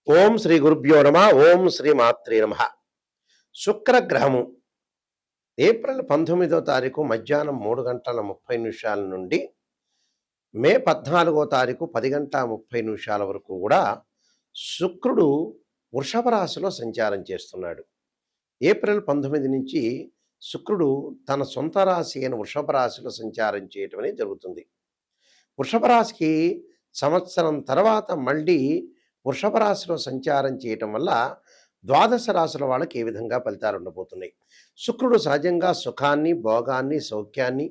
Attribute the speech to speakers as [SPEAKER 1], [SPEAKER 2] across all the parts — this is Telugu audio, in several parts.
[SPEAKER 1] ఓం శ్రీ గురుభ్యో నమ. ఓం శ్రీ మాత్రే నమ. శుక్రగ్రహము ఏప్రిల్ 19వ తారీఖు మధ్యాహ్నం 3:30 నుండి మే 14వ తారీఖు 10:30 వరకు కూడా శుక్రుడు వృషభ రాశిలో సంచారం చేస్తున్నాడు. ఏప్రిల్ 19 నుంచి శుక్రుడు తన సొంత రాశి అయిన వృషభ రాశిలో సంచారం చేయటం అనేది జరుగుతుంది. వృషభ రాశికి సంవత్సరం తర్వాత మళ్ళీ వృషభ రాశిలో సంచారం చేయటం వల్ల ద్వాదశ రాశుల వాళ్ళకి ఏ విధంగా ఫలితాలు ఉండబోతున్నాయి. శుక్రుడు సహజంగా సుఖాన్ని, భోగాన్ని, సౌఖ్యాన్ని,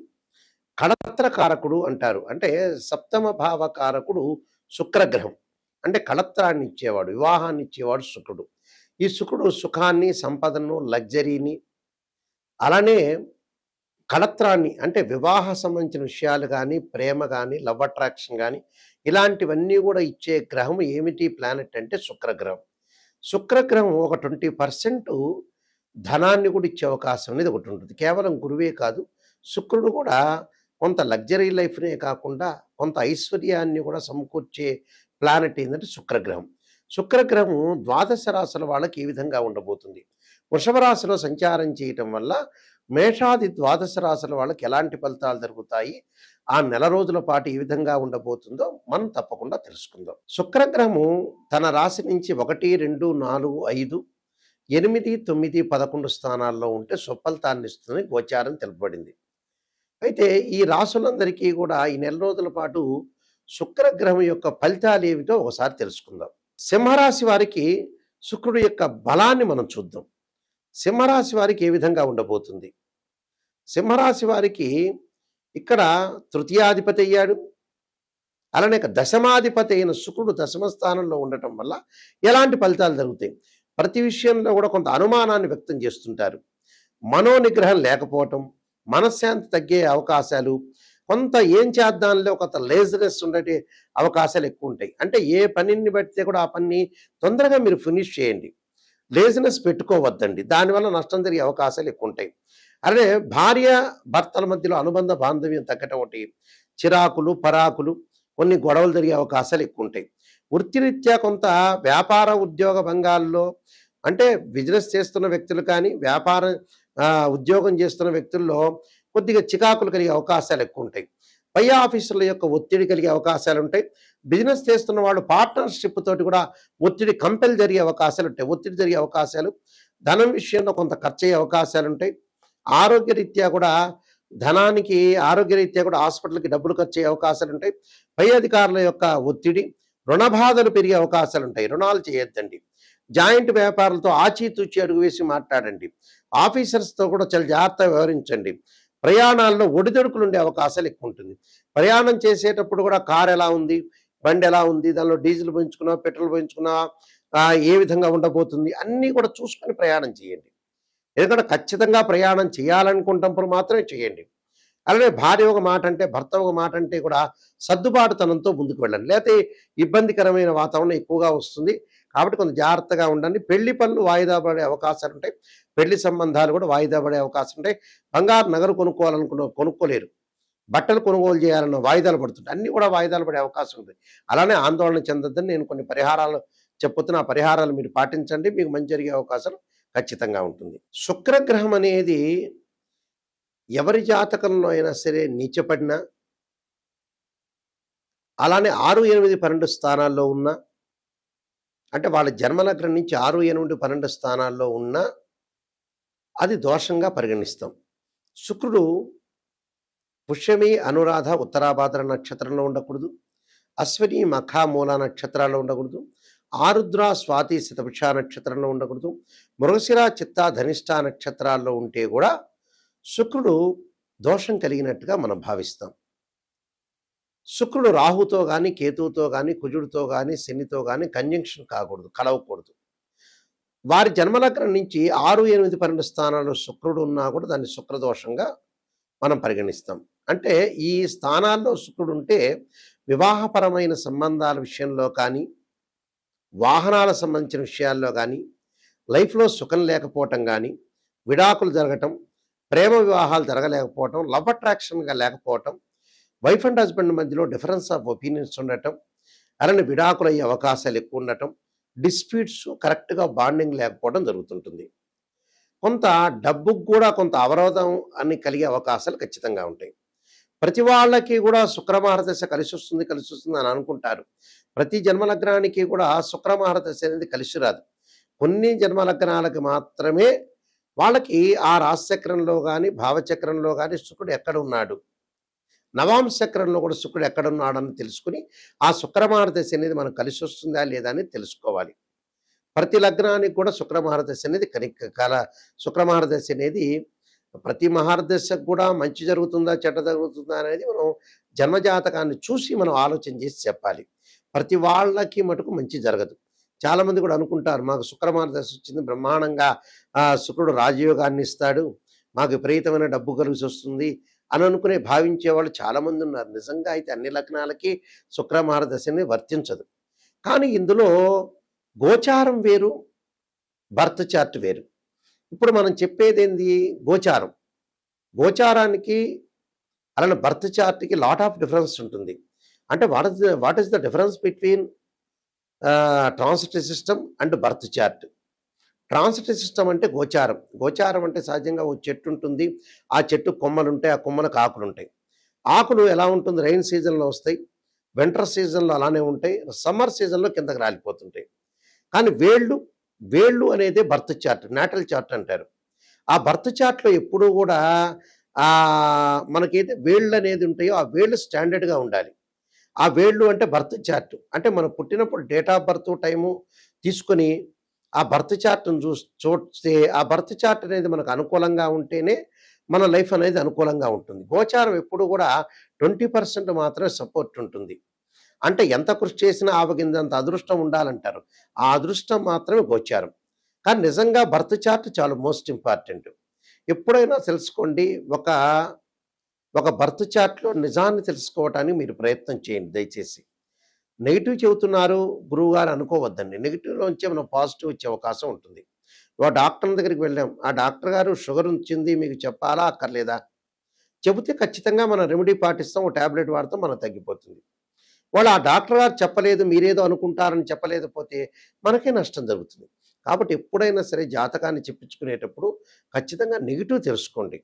[SPEAKER 1] కళత్రకారకుడు అంటారు. అంటే సప్తమ భావకారకుడు శుక్రగ్రహం. అంటే కళత్రాన్ని ఇచ్చేవాడు, వివాహాన్ని ఇచ్చేవాడు శుక్రుడు. ఈ శుక్రుడు సుఖాన్ని, సంపదను, లగ్జరీని, అలానే కళత్రాన్ని అంటే వివాహ సంబంధించిన విషయాలు కానీ, ప్రేమ కానీ, లవ్ అట్రాక్షన్ కానీ ఇలాంటివన్నీ కూడా ఇచ్చే గ్రహం ఏమిటి ప్లానెట్ అంటే శుక్రగ్రహం. శుక్రగ్రహం ఒక 20% ధనాన్ని కూడా ఇచ్చే అవకాశం అనేది ఒకటి ఉంటుంది. కేవలం గురువే కాదు, శుక్రుడు కూడా కొంత లగ్జరీ లైఫ్నే కాకుండా కొంత ఐశ్వర్యాన్ని కూడా సమకూర్చే ప్లానెట్ ఏంటంటే శుక్రగ్రహం. శుక్రగ్రహం ద్వాదశ రాశుల వాళ్ళకి ఈ విధంగా ఉండబోతుంది. వృషభ రాశిలో సంచారం చేయటం వల్ల మేషాది ద్వాదశ రాశుల వాళ్ళకి ఎలాంటి ఫలితాలు జరుగుతాయి, ఆ నెల రోజుల పాటు ఏ విధంగా ఉండబోతుందో మనం తప్పకుండా తెలుసుకుందాం. శుక్రగ్రహము తన రాశి నుంచి 1, 2, 4, 5, 8, 9, 11 స్థానాల్లో ఉంటే సుఫలితాన్ని ఇస్తుందని గోచారం తెలుపబడింది. అయితే ఈ రాశులందరికీ కూడా ఈ నెల రోజుల పాటు శుక్రగ్రహం యొక్క ఫలితాలు ఏమిటో ఒకసారి తెలుసుకుందాం. సింహరాశి వారికి శుక్రుడు యొక్క బలాన్ని మనం చూద్దాం. సింహరాశి వారికి ఏ విధంగా ఉండబోతుంది. సింహరాశి వారికి ఇక్కడ తృతీయాధిపతి అయ్యాడు. అలానే దశమాధిపతి అయిన శుక్రుడు దశమ స్థానంలో ఉండటం వల్ల ఎలాంటి ఫలితాలు జరుగుతాయి. ప్రతి విషయంలో కూడా కొంత అనుమానాన్ని వ్యక్తం చేస్తుంటారు. మనోనిగ్రహం లేకపోవటం, మనశ్శాంతి తగ్గే అవకాశాలు, కొంత ఏం చేద్దాంలో కొంత లేజినెస్ ఉండే అవకాశాలు ఎక్కువ ఉంటాయి. అంటే ఏ పనిని బట్టితే కూడా ఆ పని తొందరగా మీరు ఫినిష్ చేయండి, లేజినెస్ పెట్టుకోవద్దండి. దానివల్ల నష్టం జరిగే అవకాశాలు ఎక్కువ ఉంటాయి. అలానే భార్య భర్తల మధ్యలో అనుబంధ బాంధవ్యం తగ్గటం ఒకటి, చిరాకులు, పరాకులు, కొన్ని గొడవలు జరిగే అవకాశాలు ఎక్కువ ఉంటాయి. వృత్తిరీత్యా కొంత వ్యాపార ఉద్యోగ భంగాల్లో అంటే బిజినెస్ చేస్తున్న వ్యక్తులు కానీ, ఉద్యోగం చేస్తున్న వ్యక్తుల్లో కొద్దిగా చికాకులు కలిగే అవకాశాలు ఎక్కువ ఉంటాయి. పై ఆఫీసుల యొక్క ఒత్తిడి కలిగే అవకాశాలు ఉంటాయి. బిజినెస్ చేస్తున్న వాళ్ళు పార్ట్నర్షిప్ తోటి కూడా ఒత్తిడి కంపెల్ జరిగే అవకాశాలు ఉంటాయి. ఒత్తిడి జరిగే అవకాశాలు, ధనం విషయంలో కొంత ఖర్చు అయ్యే అవకాశాలు ఉంటాయి. ఆరోగ్యరీత్యా కూడా ఆరోగ్యరీత్యా కూడా హాస్పిటల్కి డబ్బులు ఖర్చు అయ్యే అవకాశాలు ఉంటాయి. పై అధికారుల యొక్క ఒత్తిడి, రుణ బాధలు పెరిగే అవకాశాలు ఉంటాయి. రుణాలు చేయొద్దండి. జాయింట్ వ్యాపారులతో ఆచితూచి అడుగు వేసి మాట్లాడండి. ఆఫీసర్స్తో కూడా చాలా జాగ్రత్తగా వ్యవహరించండి. ప్రయాణాల్లో ఒడిదొడుకులు ఉండే అవకాశాలు ఎక్కువ ఉంటుంది. ప్రయాణం చేసేటప్పుడు కూడా కారు ఎలా ఉంది, బండి ఎలా ఉంది, దానిలో డీజిల్ పోయించుకున్నా, పెట్రోల్ పోయించుకున్నా, ఏ విధంగా ఉండబోతుంది అన్నీ కూడా చూసుకొని ప్రయాణం చేయండి. ఎందుకంటే ఖచ్చితంగా ప్రయాణం చేయాలనుకుంటున్నప్పుడు మాత్రమే చేయండి. అలానే భార్య ఒక మాట అంటే, భర్త ఒక మాట అంటే కూడా సర్దుబాటుతనంతో ముందుకు వెళ్ళండి. లేకపోతే ఇబ్బందికరమైన వాతావరణం ఎక్కువగా వస్తుంది. కాబట్టి కొంచెం జాగ్రత్తగా ఉండండి. పెళ్లి పనులు వాయిదా పడే అవకాశాలు ఉంటాయి. పెళ్లి సంబంధాలు కూడా వాయిదా పడే అవకాశం ఉంటాయి. బంగారు నగలు కొనుక్కోలేరు. బట్టలు కొనుగోలు చేయాలన్న వాయిదాలు పడుతుంటాయి. అన్నీ కూడా వాయిదాలు పడే అవకాశం ఉంది. అలానే ఆందోళన చెందొద్దని నేను కొన్ని పరిహారాలు చెప్పుతున్న ఆ పరిహారాలు మీరు పాటించండి. మీకు మంచి జరిగే అవకాశం ఖచ్చితంగా ఉంటుంది. శుక్రగ్రహం అనేది ఎవరి జాతకంలో అయినా సరే నీచపడినా, అలానే 6, 8, 12 స్థానాల్లో ఉన్న, అంటే వాళ్ళ జన్మలగ్నం నుంచి 6, 8, 12 స్థానాల్లో ఉన్నా అది దోషంగా పరిగణిస్తాం. శుక్రుడు పుష్యమి, అనురాధ, ఉత్తరాభాద్ర నక్షత్రంలో ఉండకూడదు. అశ్విని, మఖ, మూల నక్షత్రాల్లో ఉండకూడదు. ఆరుద్ర, స్వాతి, శతభిష నక్షత్రంలో ఉండకూడదు. మృగశిర, చిత్త, ధనిష్ట నక్షత్రాల్లో ఉంటే కూడా శుక్రుడు దోషం కలిగినట్టుగా మనం భావిస్తాం. శుక్రుడు రాహుతో కానీ, కేతువుతో కానీ, కుజుడితో కానీ, శనితో కానీ కంజంక్షన్ కాకూడదు, కలవకూడదు. వారి జన్మలగ్నం నుంచి 6, 8, 12 స్థానాల్లో శుక్రుడు ఉన్నా కూడా దాన్ని శుక్రదోషంగా మనం పరిగణిస్తాం. అంటే ఈ స్థానాల్లో శుక్రుడు ఉంటే వివాహపరమైన సంబంధాల విషయంలో కానీ, వాహనాల సంబంధించిన విషయాల్లో కానీ, లైఫ్లో సుఖం లేకపోవటం కానీ, విడాకులు జరగటం, ప్రేమ వివాహాలు జరగలేకపోవటం, లవ్ అట్రాక్షన్గా లేకపోవటం, వైఫ్ అండ్ హస్బెండ్ మధ్యలో డిఫరెన్స్ ఆఫ్ ఒపీనియన్స్ ఉండటం, అలానే విడాకులు అయ్యే అవకాశాలు ఎక్కువ ఉండటం, డిస్ప్యూట్స్, కరెక్ట్గా బాండింగ్ లేకపోవడం జరుగుతుంటుంది. కొంత డబ్బుకు కూడా కొంత అవరోధం అని కలిగే అవకాశాలు ఖచ్చితంగా ఉంటాయి. ప్రతి వాళ్ళకి కూడా శుక్రమహారదశ కలిసొస్తుంది, కలిసొస్తుంది అని అనుకుంటారు. ప్రతి జన్మలగ్నానికి కూడా శుక్రమహారదశ అనేది కలిసి రాదు. కొన్ని జన్మలగ్నాలకు మాత్రమే వాళ్ళకి ఆ రాశిచక్రంలో గాని, భావచక్రంలో గాని శుక్రుడు ఎక్కడున్నాడు, నవాంశ చక్రంలో కూడా శుక్రుడు ఎక్కడున్నాడని తెలుసుకుని, ఆ శుక్రమహారదశ అనేది మనకు కలిసొస్తుందా లేదా అని తెలుసుకోవాలి. ప్రతి లగ్నానికి కూడా శుక్రమహారదశ అనేది శుక్రమహారదశ అనేది ప్రతి మహారదశకు కూడా మంచి జరుగుతుందా, చెడ్డ జరుగుతుందా అనేది మనం జన్మజాతకాన్ని చూసి మనం ఆలోచన చేసి చెప్పాలి. ప్రతి వాళ్ళకి మటుకు మంచి జరగదు. చాలామంది కూడా అనుకుంటారు, మాకు శుక్రమహారదశ వచ్చింది, బ్రహ్మాండంగా శుక్రుడు రాజయోగాన్ని ఇస్తాడు, మాకు విపరీతమైన డబ్బు కలిసి వస్తుంది అని అనుకునే భావించే వాళ్ళు చాలామంది ఉన్నారు. నిజంగా అయితే అన్ని లగ్నాలకి శుక్రమహారదశని వర్తించదు. కానీ ఇందులో గోచారం వేరు, బర్త్ చార్ట్ వేరు. ఇప్పుడు మనం చెప్పేదేంది గోచారం. గోచారానికి అలానే బర్త్ చార్ట్కి లాట్ ఆఫ్ డిఫరెన్స్ ఉంటుంది. అంటే what is the difference between transitory system and birth chart. Transitory system అంటే గోచారం. గోచారం అంటే సహజంగా ఓ చెట్టు ఉంటుంది, ఆ చెట్టు కొమ్మలు ఉంటాయి, ఆ కొమ్మలకు ఆకులు ఉంటాయి. ఆకులు ఎలా ఉంటుంది, రైన్ సీజన్లో వస్తాయి, వింటర్ సీజన్లో అలానే ఉంటాయి, సమ్మర్ సీజన్లో కిందకి రాలిపోతుంటాయి. కానీ వేళ్ళు అనేది బర్త్ చార్ట్, నాటల్ చార్ట్ అంటారు. ఆ బర్త్ చార్ట్లో ఎప్పుడూ కూడా మనకైతే వేళ్ళు అనేది ఉంటాయో ఆ వేళ్ళు స్టాండర్డ్గా ఉండాలి. ఆ వేళ్ళు అంటే బర్త్ చార్ట్. అంటే మనం పుట్టినప్పుడు డేట్ ఆఫ్ బర్త్ టైము తీసుకొని ఆ బర్త్ చార్ట్‌ను చూస్తే ఆ బర్త్ చార్ట్ అనేది మనకు అనుకూలంగా ఉంటేనే మన లైఫ్ అనేది అనుకూలంగా ఉంటుంది. గోచారం ఎప్పుడు కూడా 20% మాత్రమే సపోర్ట్ ఉంటుంది. అంటే ఎంత కృషి చేసినా ఆవగింజంత అదృష్టం ఉండాలంటారు. ఆ అదృష్టం మాత్రమే గోచారం. కానీ నిజంగా బర్త్ చార్ట్ చాలా మోస్ట్ ఇంపార్టెంట్. ఎప్పుడైనా తెలుసుకోండి, ఒక బర్త్ చార్ట్‌లో నిజాన్ని తెలుసుకోవటానికి మీరు ప్రయత్నం చేయండి దయచేసి. నెగెటివ్ చెబుతున్నారు గురువుగారు అనుకోవద్దండి. నెగెటివ్‌లోంచే మనం పాజిటివ్ వచ్చే అవకాశం ఉంటుంది. ఒక డాక్టర్ దగ్గరికి వెళ్ళాం. ఆ డాక్టర్ గారు షుగర్ వచ్చింది మీకు చెప్పాలా అక్కర్లేదా? చెబితే ఖచ్చితంగా మనం రెమెడీ పాటిస్తాం, ఓ టాబ్లెట్ వాడతాం, మనకు తగ్గిపోతుంది. వాళ్ళు ఆ డాక్టర్ గారు చెప్పలేదు, మీరేదో అనుకుంటారని చెప్పలేకపోతే మనకే నష్టం జరుగుతుంది. కాబట్టి ఎప్పుడైనా సరే జాతకాన్ని చెప్పించుకునేటప్పుడు ఖచ్చితంగా నెగెటివ్ తెలుసుకోండి.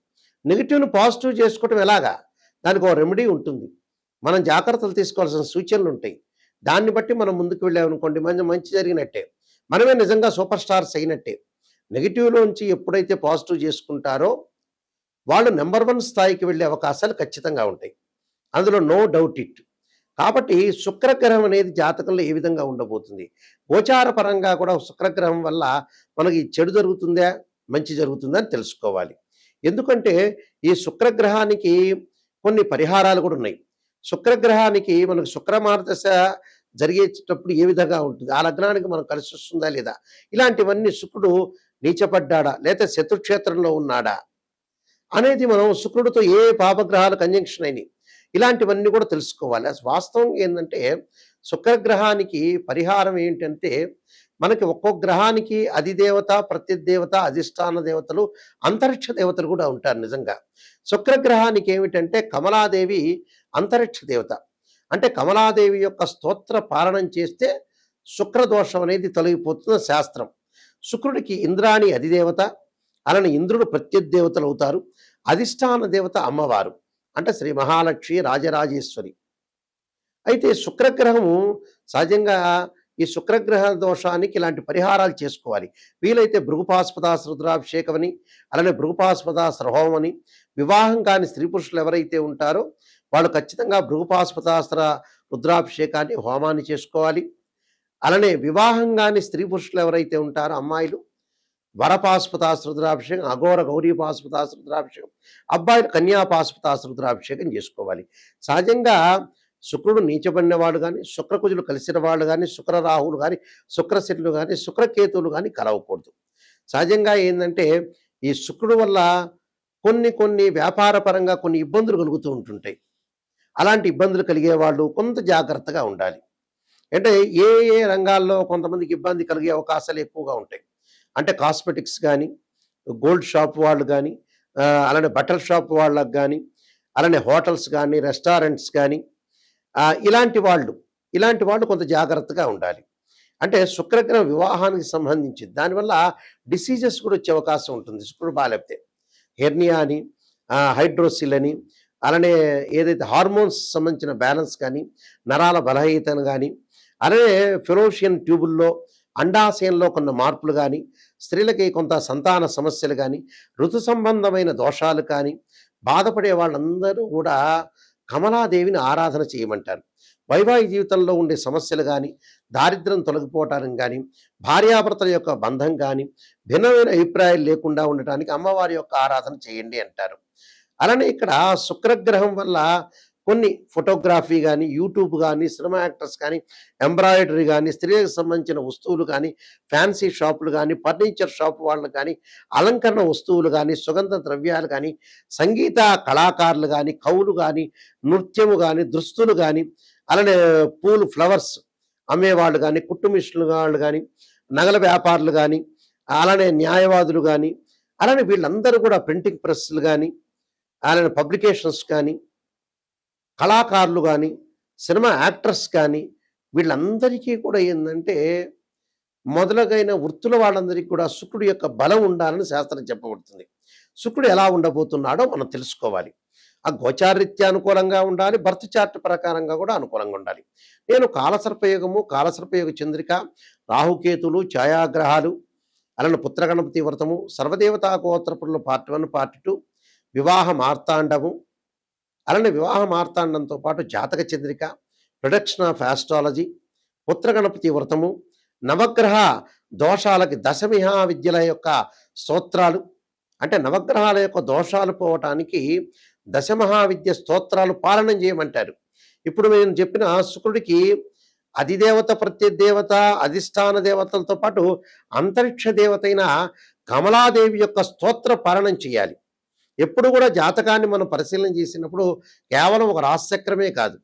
[SPEAKER 1] నెగెటివ్‌ని పాజిటివ్ చేసుకోవటం ఎలాగా? దానికి ఒక రెమెడీ ఉంటుంది. మనం జాగ్రత్తలు తీసుకోవాల్సిన సూచనలుంటాయి. దాన్ని బట్టి మనం ముందుకు వెళ్ళామనుకోండి మంచి జరిగినట్టే. మనమే నిజంగా సూపర్ స్టార్స్ అయినట్టే. నెగెటివ్‌లోంచి ఎప్పుడైతే పాజిటివ్ చేసుకుంటారో వాళ్ళు నంబర్ 1 స్థాయికి వెళ్ళే అవకాశాలు ఖచ్చితంగా ఉంటాయి. అందులో నో డౌట్ ఇట్. కాబట్టి శుక్రగ్రహం అనేది జాతకంలో ఏ విధంగా ఉండబోతుంది, గోచార పరంగా కూడా శుక్రగ్రహం వల్ల మనకి చెడు జరుగుతుందా, మంచి జరుగుతుందా అని తెలుసుకోవాలి. ఎందుకంటే ఈ శుక్రగ్రహానికి కొన్ని పరిహారాలు కూడా ఉన్నాయి. శుక్రగ్రహానికి మనకు శుక్రమహారదశ జరిగేటప్పుడు ఏ విధంగా ఉంటుంది, ఆ లగ్నానికి మనం కలిసి వస్తుందా లేదా, ఇలాంటివన్నీ శుక్రుడు నీచపడ్డాడా లేదా శత్రుక్షేత్రంలో ఉన్నాడా అనేది మనం శుక్రుడితో ఏ పాపగ్రహాలు కంజంక్షన్ అయినాయి ఇలాంటివన్నీ కూడా తెలుసుకోవాలి. వాస్తవం ఏంటంటే శుక్రగ్రహానికి పరిహారం ఏంటంటే మనకి ఒక్కొక్క గ్రహానికి అధిదేవత, ప్రత్యదేవత, అధిష్టాన దేవతలు, అంతరిక్ష దేవతలు కూడా ఉంటారు. నిజంగా శుక్రగ్రహానికి ఏమిటంటే కమలాదేవి అంతరిక్ష దేవత. అంటే కమలాదేవి యొక్క స్తోత్ర పాలనం చేస్తే శుక్రదోషం అనేది తొలగిపోతున్న శాస్త్రం. శుక్రుడికి ఇంద్రాణి అధిదేవత, అలానే ఇంద్రుడు ప్రత్యదేవతలు అవుతారు. అధిష్టాన దేవత అమ్మవారు అంటే శ్రీ మహాలక్ష్మి రాజరాజేశ్వరి. అయితే శుక్రగ్రహము సహజంగా ఈ శుక్రగ్రహ దోషానికి ఇలాంటి పరిహారాలు చేసుకోవాలి. వీలైతే భృగుపాస్పదాస రుద్రాభిషేకం అని, అలానే భృగుపాస్పదాస హోమం అని, వివాహం కాని స్త్రీ పురుషులు ఎవరైతే ఉంటారో వాళ్ళు ఖచ్చితంగా భృగుపాస్పదాస్త్ర రుద్రాభిషేకాన్ని హోమాన్ని చేసుకోవాలి. అలానే వివాహం కాని స్త్రీ పురుషులు ఎవరైతే ఉంటారో అమ్మాయిలు వరపాశుపతాస రుద్రాభిషేకం, అఘోర గౌరీ పాశుపతాస రుద్రాభిషేకం, అబ్బాయిలు కన్యాపాశుపతాస రుద్రాభిషేకం చేసుకోవాలి. సహజంగా శుక్రుడు నీచబడినవాడు కానీ, శుక్రకుజులు కలిసిన వాళ్ళు కానీ, శుక్రరాహువులు కానీ, శుక్రశనులు కానీ, శుక్రకేతువులు కానీ కలవకూడదు. సహజంగా ఏంటంటే ఈ శుక్రుడు వల్ల కొన్ని వ్యాపార పరంగా కొన్ని ఇబ్బందులు కలుగుతూ ఉంటుంటాయి. అలాంటి ఇబ్బందులు కలిగే వాళ్ళు కొంత జాగ్రత్తగా ఉండాలి. అంటే ఏ రంగాల్లో కొంతమందికి ఇబ్బంది కలిగే అవకాశాలు ఎక్కువగా ఉంటాయి. అంటే కాస్మెటిక్స్ కానీ, గోల్డ్ షాప్ వాళ్ళు కానీ, అలానే బట్టల షాప్ వాళ్ళకు కానీ, అలానే హోటల్స్ కానీ, రెస్టారెంట్స్ కానీ, ఇలాంటి వాళ్ళు కొంత జాగ్రత్తగా ఉండాలి. అంటే శుక్రగ్రహం వివాహానికి సంబంధించి దానివల్ల డిసీజెస్ కూడా వచ్చే అవకాశం ఉంటుంది శుక్రుడు బాగాలేకపోతే. హెర్నియా అని, హైడ్రోసిల్ అని, అలానే ఏదైతే హార్మోన్స్ సంబంధించిన బ్యాలెన్స్ కానీ, నరాల బలహీనతను కానీ, అలానే ఫెలోషియన్ ట్యూబుల్లో అండాశయంలో కొన్ని మార్పులు కానీ, స్త్రీలకి కొంత సంతాన సమస్యలు కానీ, ఋతు సంబంధమైన దోషాలు కానీ బాధపడే వాళ్ళందరూ కూడా కమలాదేవిని ఆరాధన చేయమంటారు. వైవాహిక జీవితంలో ఉండే సమస్యలు కానీ, దారిద్ర్యం తొలగిపోవటానికి కానీ, భార్యాభర్తల యొక్క బంధం కానీ, భిన్నమైన అభిప్రాయాలు లేకుండా ఉండటానికి అమ్మవారి యొక్క ఆరాధన చేయండి అంటారు. అలానే ఇక్కడ శుక్రగ్రహం వల్ల కొన్ని ఫోటోగ్రఫీ కానీ, యూట్యూబ్ కానీ, సినిమా యాక్టర్స్ కానీ, ఎంబ్రాయిడరీ కానీ, స్త్రీలకు సంబంధించిన వస్తువులు కానీ, ఫ్యాన్సీ షాపులు కానీ, ఫర్నిచర్ షాప్ వాళ్ళు కానీ, అలంకరణ వస్తువులు కానీ, సుగంధ ద్రవ్యాలు కానీ, సంగీత కళాకారులు కానీ, కవులు కానీ, నృత్యము కానీ, దుస్తులు కానీ, అలానే పూలు ఫ్లవర్స్ అమ్మేవాళ్ళు కానీ, కుట్టు మిషన్లు వాళ్ళు కానీ, నగల వ్యాపారులు కానీ, అలానే న్యాయవాదులు కానీ, అలానే వీళ్ళందరూ కూడా ప్రింటింగ్ ప్రెస్లు కానీ, అలానే పబ్లికేషన్స్ కానీ, కళాకారులు కానీ, సినిమా యాక్టర్స్ కానీ, వీళ్ళందరికీ కూడా ఏంటంటే మొదలగైన వృత్తుల వాళ్ళందరికీ కూడా శుక్రుడి యొక్క బలం ఉండాలని శాస్త్రం చెప్పబడుతుంది. శుక్రుడు ఎలా ఉండబోతున్నాడో మనం తెలుసుకోవాలి. ఆ గోచారరీత్యా అనుకూలంగా ఉండాలి, బర్త్ చార్ట్ ప్రకారంగా కూడా అనుకూలంగా ఉండాలి. నేను కాలసర్పయోగము, కాలసర్పయోగ చంద్రిక, రాహుకేతులు, ఛాయాగ్రహాలు, అలానే పుత్రగణపతి వ్రతము, సర్వదేవతా గోత్రపురులు పార్ట్ 1, పార్ట్ 2, వివాహ మార్తాండము, అలానే వివాహ మార్తాండంతో పాటు జాతక చంద్రిక, ప్రొడక్షన్ ఆఫ్ ఆస్ట్రాలజీ, పుత్రగణపతి వ్రతము, నవగ్రహ దోషాలకి దశమిహా విద్యల యొక్క స్తోత్రాలు, అంటే నవగ్రహాల యొక్క దోషాలు పోవటానికి దశమహావిద్య స్తోత్రాలు పాలనం చేయమంటారు. ఇప్పుడు నేను చెప్పిన శుక్రుడికి అధిదేవత, ప్రత్యదేవత, అధిష్టాన దేవతలతో పాటు అంతరిక్ష దేవతైన కమలాదేవి యొక్క స్తోత్ర పాలనం చేయాలి. ఎప్పుడు కూడా జాతకాన్ని మనం పరిశీలన చేసినప్పుడు కేవలం ఒక రాశిచక్రమే కాదు.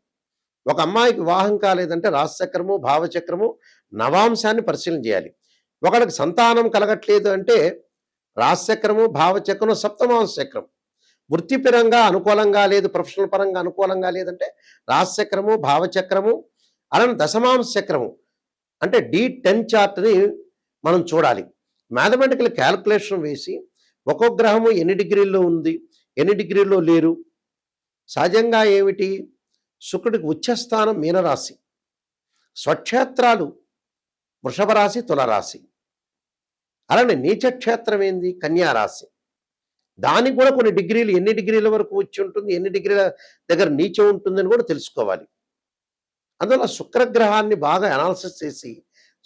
[SPEAKER 1] ఒక అమ్మాయికి వివాహం కాలేదంటే రాశిచక్రము, భావచక్రము, నవాంశాన్ని పరిశీలన చేయాలి. ఒకడికి సంతానం కలగట్లేదు అంటే రాశిచక్రము, భావచక్రము, సప్తమాంశ చక్రం. వృత్తిపరంగా అనుకూలంగా లేదు, ప్రొఫెషనల్ పరంగా అనుకూలంగా లేదంటే రాశిచక్రము, భావచక్రము, అలానే దశమాంశ చక్రము అంటే D10 చార్ట్ని మనం చూడాలి. మ్యాథమెటికల్ క్యాల్కులేషన్ వేసి ఒక్కొక్క గ్రహము ఎన్ని డిగ్రీల్లో ఉంది, ఎన్ని డిగ్రీల్లో లేరు. సహజంగా ఏమిటి, శుక్రుడికి ఉచ్చస్థానం మీనరాశి, స్వక్షేత్రాలు వృషభ రాశి, తులరాశి, అలానే నీచక్షేత్రం ఏంది, కన్యారాశి. దానికి కూడా కొన్ని డిగ్రీలు, ఎన్ని డిగ్రీల వరకు వచ్చి ఉంటుంది, ఎన్ని డిగ్రీల దగ్గర నీచం ఉంటుందని కూడా తెలుసుకోవాలి. అందువల్ల శుక్రగ్రహాన్ని బాగా అనాలిసిస్ చేసి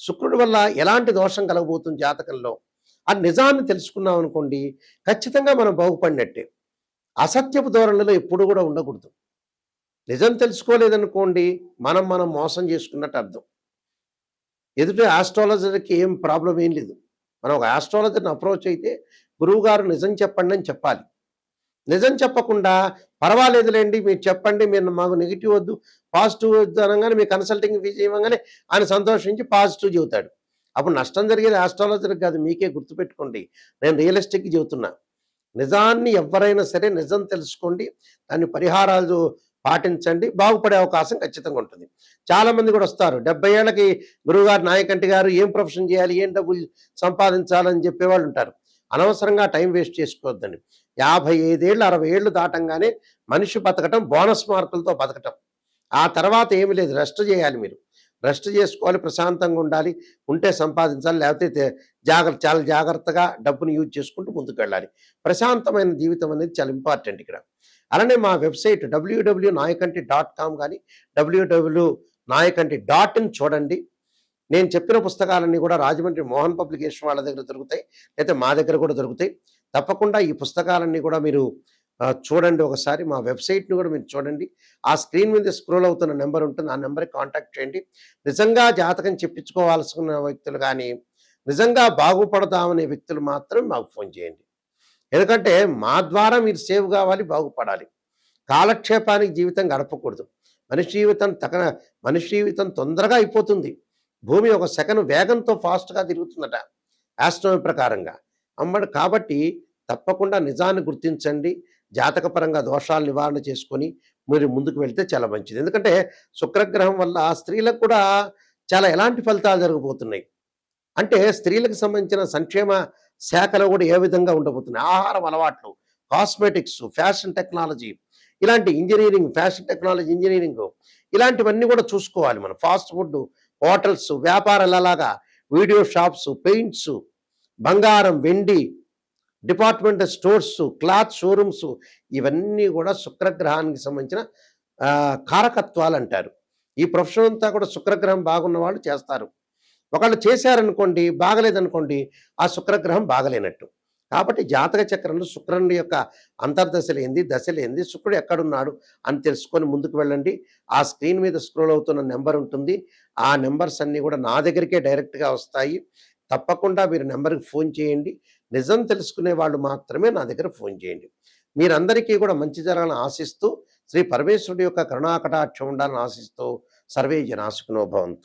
[SPEAKER 1] శుక్రుడి వల్ల ఎలాంటి దోషం కలగబోతుంది జాతకంలో ఆ నిజాన్ని తెలుసుకున్నాం అనుకోండి, ఖచ్చితంగా మనం బాగుపడినట్టే. అసత్యపు ధోరణిలో ఎప్పుడు కూడా ఉండకూడదు. నిజం తెలుసుకోలేదనుకోండి, మనం మోసం చేసుకున్నట్టు అర్థం. ఎదుటి ఆస్ట్రాలజర్కి ఏం ప్రాబ్లం ఏం లేదు. మనం ఒక ఆస్ట్రాలజర్ని అప్రోచ్ అయితే గురువుగారు నిజం చెప్పండి అని చెప్పాలి. నిజం చెప్పకుండా పర్వాలేదులేండి మీరు చెప్పండి, మీరు మాకు నెగిటివ్ వద్దు పాజిటివ్ వద్దు అనగానే మీ కన్సల్టింగ్ ఫీజు ఇవ్వగానే ఆయన సంతోషించి పాజిటివ్ చెబుతాడు. అప్పుడు నష్టం జరిగేది ఆస్ట్రాలజర్కి కాదు, మీకే. గుర్తుపెట్టుకోండి, నేను రియలిస్టిక్ చెబుతున్నా. నిజాన్ని ఎవరైనా సరే నిజం తెలుసుకోండి, దాన్ని పరిహారాలు పాటించండి, బాగుపడే అవకాశం ఖచ్చితంగా ఉంటుంది. చాలామంది కూడా వస్తారు 70 ఏళ్ళకి గురువుగారు, నాయకంటి గారు ఏం ప్రొఫెషన్ చేయాలి, ఏం డబ్బులు సంపాదించాలని చెప్పేవాళ్ళు ఉంటారు. అనవసరంగా టైం వేస్ట్ చేసుకోవద్దండి. 55 ఏళ్ళు 60 ఏళ్ళు దాటంగానే మనిషి బతకటం బోనస్ మార్కులతో బతకటం. ఆ తర్వాత ఏమి లేదు, రెస్ట్ చేయాలి. మీరు రెస్ట్ చేసుకోవాలి, ప్రశాంతంగా ఉండాలి, ఉంటే సంపాదించాలి, లేకపోతే చాలా జాగ్రత్తగా డబ్బుని యూజ్ చేసుకుంటూ ముందుకు వెళ్ళాలి. ప్రశాంతమైన జీవితం అనేది చాలా ఇంపార్టెంట్ ఇక్కడ. అలానే మా వెబ్సైట్ www.nayakanti.com కానీ www.nayakanti.in చూడండి. నేను చెప్పిన పుస్తకాలన్నీ కూడా రాజమండ్రి మోహన్ పబ్లికేషన్ వాళ్ళ దగ్గర దొరుకుతాయి, లేకపోతే మా దగ్గర కూడా దొరుకుతాయి. తప్పకుండా ఈ పుస్తకాలన్నీ కూడా మీరు చూడండి. ఒకసారి మా వెబ్సైట్ని కూడా మీరు చూడండి. ఆ స్క్రీన్ మీద స్క్రోల్ అవుతున్న నెంబర్ ఉంటుంది, ఆ నెంబర్కి కాంటాక్ట్ చేయండి. నిజంగా జాతకం చెప్పించుకోవాల్సిన వ్యక్తులు కానీ, నిజంగా బాగుపడదామనే వ్యక్తులు మాత్రం మాకు ఫోన్ చేయండి. ఎందుకంటే మా ద్వారా మీరు సేవ్ కావాలి, బాగుపడాలి. కాలక్షేపానికి జీవితం గడపకూడదు. మనిషి జీవితం తొందరగా అయిపోతుంది. భూమి ఒక సెకండ్ వేగంతో ఫాస్ట్గా తిరుగుతుందట ఆస్ట్రోనమీ ప్రకారంగా. కాబట్టి తప్పకుండా నిజాన్ని గుర్తించండి. జాతకపరంగా దోషాలు నివారణ చేసుకొని మీరు ముందుకు వెళ్తే చాలా మంచిది. ఎందుకంటే శుక్రగ్రహం వల్ల స్త్రీలకు కూడా చాలా ఎలాంటి ఫలితాలు జరగబోతున్నాయి అంటే స్త్రీలకు సంబంధించిన సంక్షేమ శాఖలో కూడా ఏ విధంగా ఉండబోతున్నాయి, ఆహారం అలవాట్లు, కాస్మెటిక్స్, ఫ్యాషన్ టెక్నాలజీ, ఇలాంటి ఇంజనీరింగ్, ఫ్యాషన్ టెక్నాలజీ ఇంజనీరింగ్, ఇలాంటివన్నీ కూడా చూసుకోవాలి మనం. ఫాస్ట్ ఫుడ్, హోటల్స్, వ్యాపారాలలాగా వీడియో షాప్స్, పెయింట్స్, బంగారం, వెండి, డిపార్ట్మెంటల్ స్టోర్స్, క్లాత్ షోరూమ్స్, ఇవన్నీ కూడా శుక్రగ్రహానికి సంబంధించిన కారకత్వాలు అంటారు. ఈ ప్రొఫెషన్ అంతా కూడా శుక్రగ్రహం బాగున్న వాళ్ళు చేస్తారు. ఒకళ్ళు చేశారనుకోండి, బాగలేదనుకోండి, ఆ శుక్రగ్రహం బాగలేనట్టు. కాబట్టి జాతక చక్రంలో శుక్రుని యొక్క అంతర్దశలు ఏంది, దశలు ఏంది, శుక్రుడు ఎక్కడున్నాడు అని తెలుసుకొని ముందుకు వెళ్ళండి. ఆ స్క్రీన్ మీద స్క్రోల్ అవుతున్న నెంబర్ ఉంటుంది. ఆ నెంబర్స్ అన్నీ కూడా నా దగ్గరికే డైరెక్ట్గా వస్తాయి. తప్పకుండా మీరు నెంబర్కి ఫోన్ చేయండి. నిజం తెలుసుకునే వాళ్ళు మాత్రమే నా దగ్గర ఫోన్ చేయండి. మీరందరికీ కూడా మంచి జరగాలని ఆశిస్తూ, శ్రీ పరమేశ్వరుడి యొక్క కరుణాకటాక్షం ఉండాలని ఆశిస్తూ, సర్వే జనా సుఖినో భవంతు.